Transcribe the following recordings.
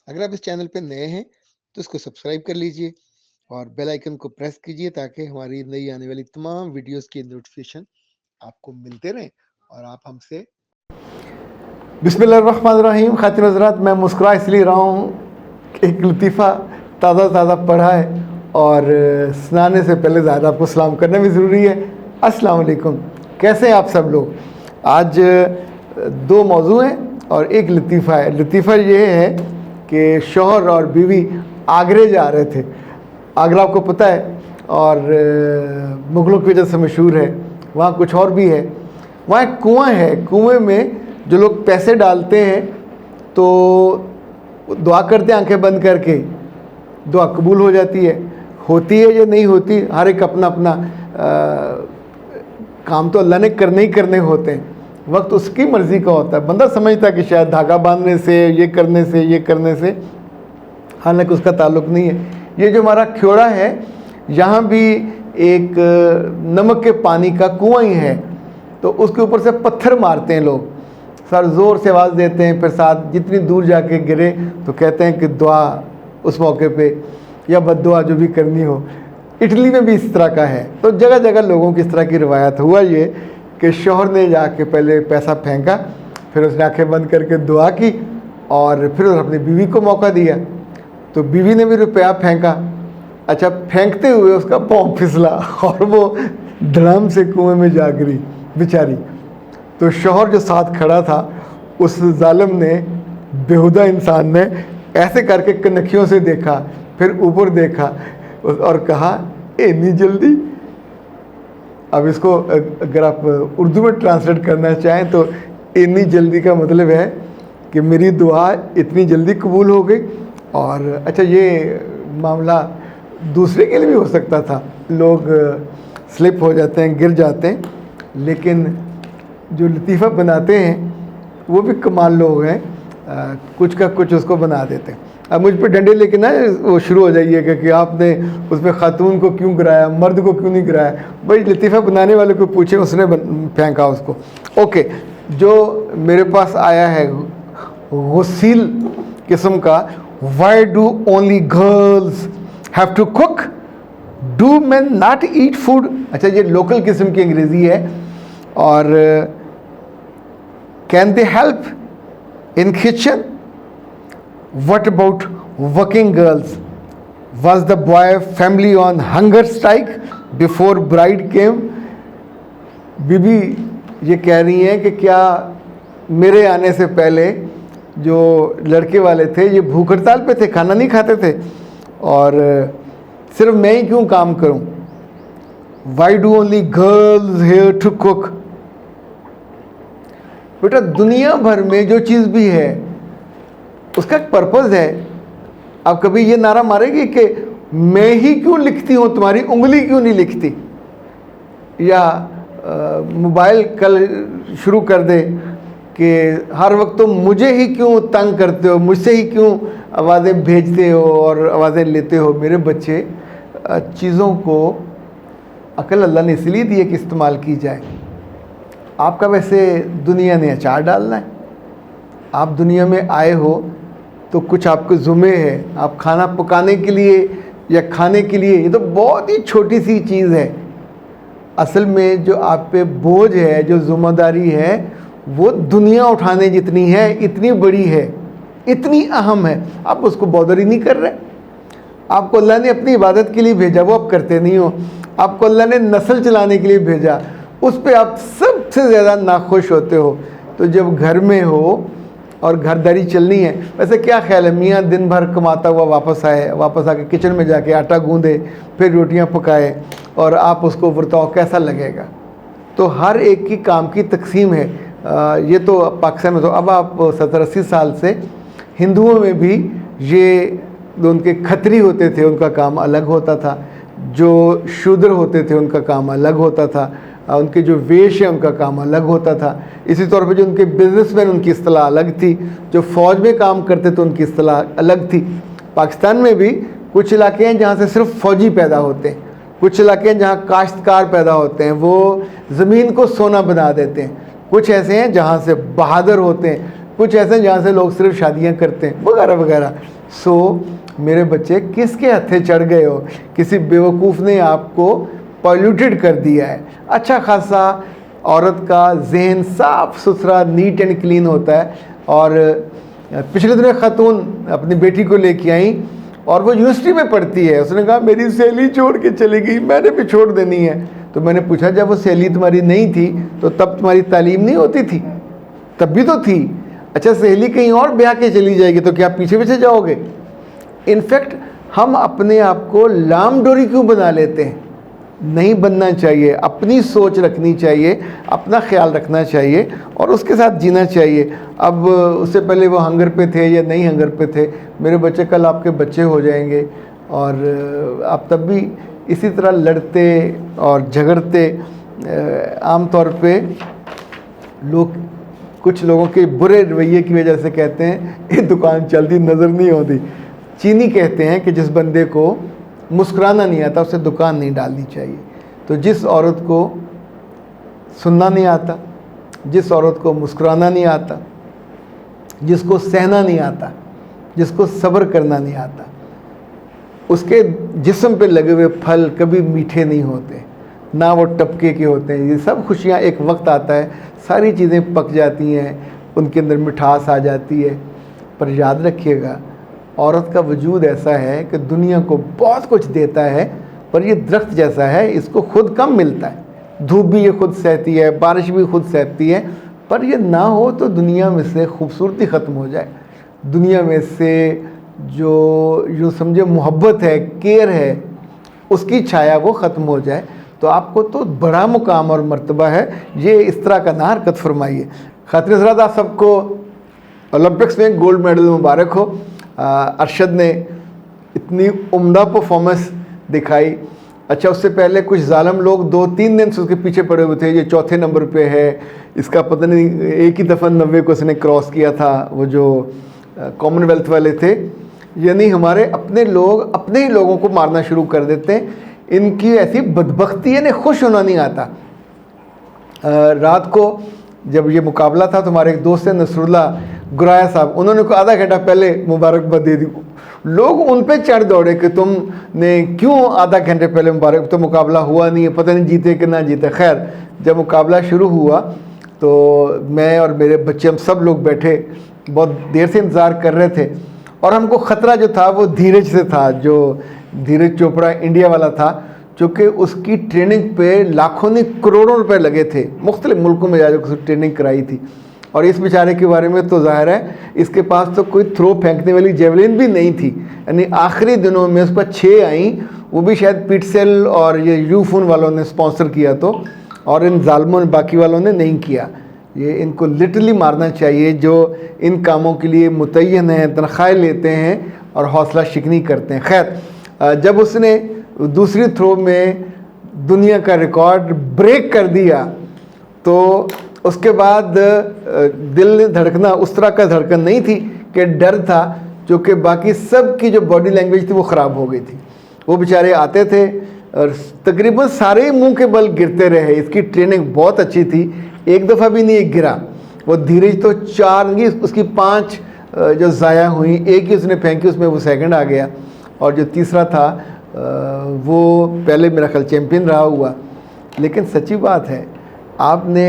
अगर आप इस चैनल पे नए हैं तो इसको सब्सक्राइब कर लीजिए और बेल आइकन को प्रेस कीजिए ताकि हमारी नई आने वाली तमाम वीडियोस की नोटिफिकेशन आपको मिलते रहें और आप हमसे बिस्मिल्लाहिर्रहमानिर्रहीम। खातिन हज़रात, मैं मुस्कुरा इसलिए रहा हूँ कि एक लतीफ़ा ताज़ा पढ़ा है और सुनाने से पहले ज़्यादा आपको सलाम करना भी ज़रूरी है। अस्सलाम वालेकुम। कैसे हैं आप सब लोग? आज दो मौजू हैं और एक लतीफ़ा है। लतीफ़ा ये है कि शौहर और बीवी आगरे जा रहे थे। आगरा आपको पता है और मुग़लों की वजह से मशहूर है। वहाँ कुछ और भी है। वहाँ एक कुआं है। कुएं में जो लोग पैसे डालते हैं तो दुआ करते हैं आंखें बंद करके, दुआ कबूल हो जाती है। होती है या नहीं होती, हर एक अपना अपना काम तो अल्लाह ने करने ही करने होते हैं। वक्त उसकी मर्ज़ी का होता है। बंदा समझता है कि शायद धागा बांधने से, ये करने से, हालांकि उसका ताल्लुक़ नहीं है। ये जो हमारा ख्योड़ा है, यहाँ भी एक नमक के पानी का कुआं ही है, तो उसके ऊपर से पत्थर मारते हैं लोग, सर ज़ोर से आवाज़ देते हैं, फिर साथ जितनी दूर जाके गिरे तो कहते हैं कि दुआ उस मौके पे या बद्दुआ जो भी करनी हो। इटली में भी इस तरह का है। तो जगह जगह लोगों की इस तरह की रिवायत। हुआ ये कि शौहर ने जाके पहले पैसा फेंका, फिर उसने आंखें बंद करके दुआ की और फिर अपनी बीवी को मौका दिया। तो बीवी ने भी रुपया फेंका। अच्छा, फेंकते हुए उसका पाँव फिसला और वो धड़ाम से कुएं में जा गिरी बेचारी। तो शौहर जो साथ खड़ा था, उस जालिम ने, बेहुदा इंसान ने ऐसे करके कनखियों से देखा, फिर ऊपर देखा और कहा, इतनी जल्दी? अब इसको अगर आप उर्दू में ट्रांसलेट करना चाहें तो इतनी जल्दी का मतलब है कि मेरी दुआ इतनी जल्दी कबूल हो गई। और अच्छा, ये मामला दूसरे के लिए भी हो सकता था। लोग स्लिप हो जाते हैं, गिर जाते हैं, लेकिन जो लतीफ़ा बनाते हैं वो भी कमाल लोग हैं। कुछ का कुछ उसको बना देते हैं। अब मुझ पर डंडे लेके ना वो शुरू हो जाइएगा कि आपने उसमें ख़ातून को क्यों गिराया, मर्द को क्यों नहीं गिराया। भाई, लतीफ़ा बनाने वाले को पूछे, उसने फेंका उसको। ओके, जो मेरे पास आया है गुस्सील किस्म का, why do only girls have to cook, do man not eat food. अच्छा, ये लोकल किस्म की अंग्रेज़ी है। और can they help in kitchen, what about working girls, was the boy family on hunger strike before bride came. बीबी ये कह रही हैं कि क्या मेरे आने से पहले जो लड़के वाले थे ये भूख हड़ताल पे थे, खाना नहीं खाते थे, और सिर्फ मैं ही क्यों काम करूं? Why do only girls here to cook. बेटा, दुनिया भर में जो चीज़ भी है उसका एक पर्पज़ है। आप कभी ये नारा मारेगी कि मैं ही क्यों लिखती हूँ, तुम्हारी उंगली क्यों नहीं लिखती? या मोबाइल कल शुरू कर दे कि हर वक्त तो मुझे ही क्यों तंग करते हो, मुझसे ही क्यों आवाज़ें भेजते हो और आवाज़ें लेते हो। मेरे बच्चे, चीज़ों को अकल अल्लाह ने इसलिए दी है कि इस्तेमाल की जाए। आपका वैसे दुनिया ने अचार डालना है। आप दुनिया में आए हो तो कुछ आपके ज़ुम्मे है। आप खाना पकाने के लिए या खाने के लिए, ये तो बहुत ही छोटी सी चीज़ है। असल में जो आप पे बोझ है, जो ज़िम्मेदारी है, वो दुनिया उठाने जितनी है, इतनी बड़ी है, इतनी अहम है। आप उसको बॉदर ही नहीं कर रहे। आपको अल्लाह ने अपनी इबादत के लिए भेजा, वो आप करते नहीं हो। आपको अल्लाह ने नस्ल चलाने के लिए भेजा, उस पर आप सबसे ज़्यादा नाखुश होते हो। तो जब घर में हो और घरदारी चलनी है, वैसे क्या ख्याल है, मियाँ दिन भर कमाता हुआ वापस आए, वापस आके किचन में जाके आटा गूंदे, फिर रोटियां पकाए और आप उसको बर्ताओ, कैसा लगेगा? तो हर एक की काम की तकसीम है। ये तो पाकिस्तान में तो अब आप 70-80 साल से हिंदुओं में भी ये, जो उनके खत्री होते थे उनका काम अलग होता था, जो शूद्र होते थे उनका काम अलग होता था, उनके जो वेश है उनका काम अलग होता था। इसी तौर पे जो उनके बिजनेसमैन, उनकी इस्तिलाह अलग थी। जो फ़ौज में काम करते थे उनकी इस्तिलाह अलग थी। पाकिस्तान में भी कुछ इलाके हैं जहाँ से सिर्फ फ़ौजी पैदा होते हैं, कुछ इलाके हैं जहाँ काश्तकार पैदा होते हैं, वो ज़मीन को सोना बना देते हैं। कुछ ऐसे हैं जहाँ से बहादुर होते हैं, कुछ ऐसे हैं जहाँ से लोग सिर्फ शादियाँ करते हैं, वगैरह वगैरह। सो मेरे बच्चे किसके हत्थे चढ़ गए हो, किसी बेवकूफ़ ने आपको पॉल्यूटेड कर दिया है। अच्छा खासा औरत का जहन साफ सुथरा नीट एंड क्लीन होता है। और पिछले दिनों खातून अपनी बेटी को लेके आई और वो यूनिवर्सिटी में पढ़ती है। उसने कहा मेरी सहेली छोड़ के चली गई, मैंने भी छोड़ देनी है। तो मैंने पूछा जब वो सहेली तुम्हारी नहीं थी तो तब तुम्हारी तालीम नहीं होती थी? तब भी तो थी। अच्छा सहेली कहीं और ब्याह के चली जाएगी तो क्या पीछे पीछे जाओगे? इनफैक्ट हम अपने आप को लाम डोरी क्यों बना लेते हैं? नहीं बनना चाहिए। अपनी सोच रखनी चाहिए, अपना ख्याल रखना चाहिए और उसके साथ जीना चाहिए। अब उससे पहले वो हंगर पे थे या नहीं हंगर पे थे, मेरे बच्चे कल आपके बच्चे हो जाएंगे और आप तब भी इसी तरह लड़ते और झगड़ते। आम तौर पे लोग कुछ लोगों के बुरे रवैये की वजह से कहते हैं ये दुकान चलती नज़र नहीं होती। चीनी कहते हैं कि जिस बंदे को मुस्कुराना नहीं आता उसे दुकान नहीं डालनी चाहिए। तो जिस औरत को सुनना नहीं आता, जिस औरत को मुस्कुराना नहीं आता, जिसको सहना नहीं आता, जिसको सब्र करना नहीं आता, उसके जिस्म पे लगे हुए फल कभी मीठे नहीं होते, ना वो टपके के होते हैं। ये सब खुशियाँ एक वक्त आता है, सारी चीज़ें पक जाती हैं, उनके अंदर मिठास आ जाती है। पर याद रखिएगा औरत का वजूद ऐसा है कि दुनिया को बहुत कुछ देता है, पर ये दरख्त जैसा है, इसको खुद कम मिलता है। धूप भी ये खुद सहती है, बारिश भी खुद सहती है, पर ये ना हो तो दुनिया में से खूबसूरती ख़त्म हो जाए। दुनिया में से जो समझे मोहब्बत है, केयर है, उसकी छाया वो ख़त्म हो जाए तो आपको तो बड़ा मुकाम और मर्तबा है। ये इस तरह का ना हरकत फरमाइए। खातिर हज़रात, आप सबको ओलंपिक्स में गोल्ड मेडल मुबारक हो। अरशद ने इतनी उम्दा परफॉर्मेंस दिखाई। अच्छा उससे पहले कुछ जालिम लोग 2-3 दिन से उसके पीछे पड़े हुए थे, ये चौथे नंबर पे है, इसका पता नहीं एक ही दफ़ा 90 को इसने क्रॉस किया था, वो जो कॉमनवेल्थ वाले थे। यानी हमारे अपने लोग अपने ही लोगों को मारना शुरू कर देते हैं। इनकी ऐसी बदबख्ती है, इन्हें खुश होना नहीं आता। रात को जब ये मुकाबला था तो हमारे एक दोस्त है नसरुल्ला गुराया साहब, उन्होंने को आधा घंटा पहले मुबारकबाद दे दी। लोग उन पे चढ़ दौड़े कि तुमने क्यों आधा घंटे पहले मुबारक, तो मुकाबला हुआ नहीं है, पता नहीं जीते कि ना जीते। खैर जब मुकाबला शुरू हुआ तो मैं और मेरे बच्चे हम सब लोग बैठे बहुत देर से इंतज़ार कर रहे थे और हमको ख़तरा जो था वो धीरज से था, जो धीरज चोपड़ा इंडिया वाला था, चूँकि उसकी ट्रेनिंग पे लाखों नहीं करोड़ों रुपए लगे थे, मुख्तलिफ मुल्कों में जाकर उसकी ट्रेनिंग कराई थी। और इस बेचारे के बारे में तो ज़ाहिर है इसके पास तो कोई थ्रो फेंकने वाली जेवलिन भी नहीं थी। यानी आखिरी दिनों में उस पर 6 आई, वो भी शायद पिटसेल और ये यूफोन वालों ने स्पॉन्सर किया तो, और इन जालमों ने बाकी वालों ने नहीं किया। ये इनको लिटरली मारना चाहिए जो इन कामों के लिए मुतय्यन हैं, तनख्वाहें लेते हैं और हौसला शिकनी करते हैं। खैर जब उसने दूसरी थ्रो में दुनिया का रिकॉर्ड ब्रेक कर दिया तो उसके बाद दिल ने धड़कना उस तरह का धड़कन नहीं थी कि डर था, क्योंकि बाकी सब की जो बॉडी लैंग्वेज थी वो ख़राब हो गई थी। वो बेचारे आते थे और तकरीबन सारे मुंह के बल गिरते रहे। इसकी ट्रेनिंग बहुत अच्छी थी, एक दफ़ा भी नहीं गिरा। वो धीरज तो 4 उसकी 5 जो ज़ाया हुई, एक ही उसने फेंकी, उसमें वो सेकंड आ गया। और जो तीसरा था वो पहले मेरा ख्याल चैम्पियन रहा हुआ। लेकिन सच्ची बात है, आपने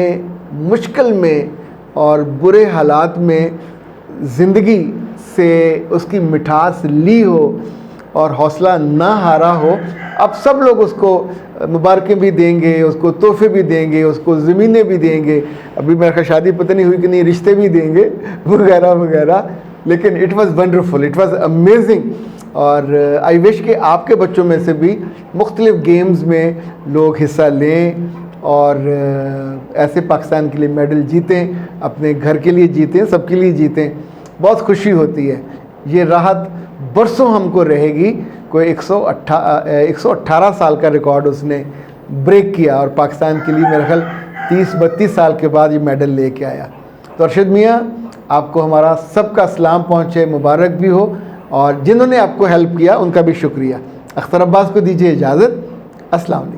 मुश्किल में और बुरे हालात में ज़िंदगी से उसकी मिठास ली हो और हौसला ना हारा हो। अब सब लोग उसको मुबारकें भी देंगे, उसको तोहफे भी देंगे, उसको ज़मीनें भी देंगे, अभी मेरे ख्याल शादी पता नहीं हुई कि नहीं, रिश्ते भी देंगे वगैरह वगैरह। लेकिन it was wonderful, it was amazing. और आई विश कि आपके बच्चों में से भी मुख्तलिफ़ गेम्स में लोग हिस्सा लें और ऐसे पाकिस्तान के लिए मेडल जीतें, अपने घर के लिए जीतें, सबके लिए जीतें। बहुत खुशी होती है। ये राहत बरसों हमको रहेगी। कोई 118 साल का रिकॉर्ड उसने ब्रेक किया और पाकिस्तान के लिए मेरा ख्याल 30-32 साल के बाद ये मेडल लेके आया। तो अरशद मियाँ, आपको हमारा सबका सलाम पहुँचे, मुबारक भी हो, और जिन्होंने आपको हेल्प किया उनका भी शुक्रिया। अख्तर अब्बास को दीजिए इजाज़त। अस्सलाम वालेकुम।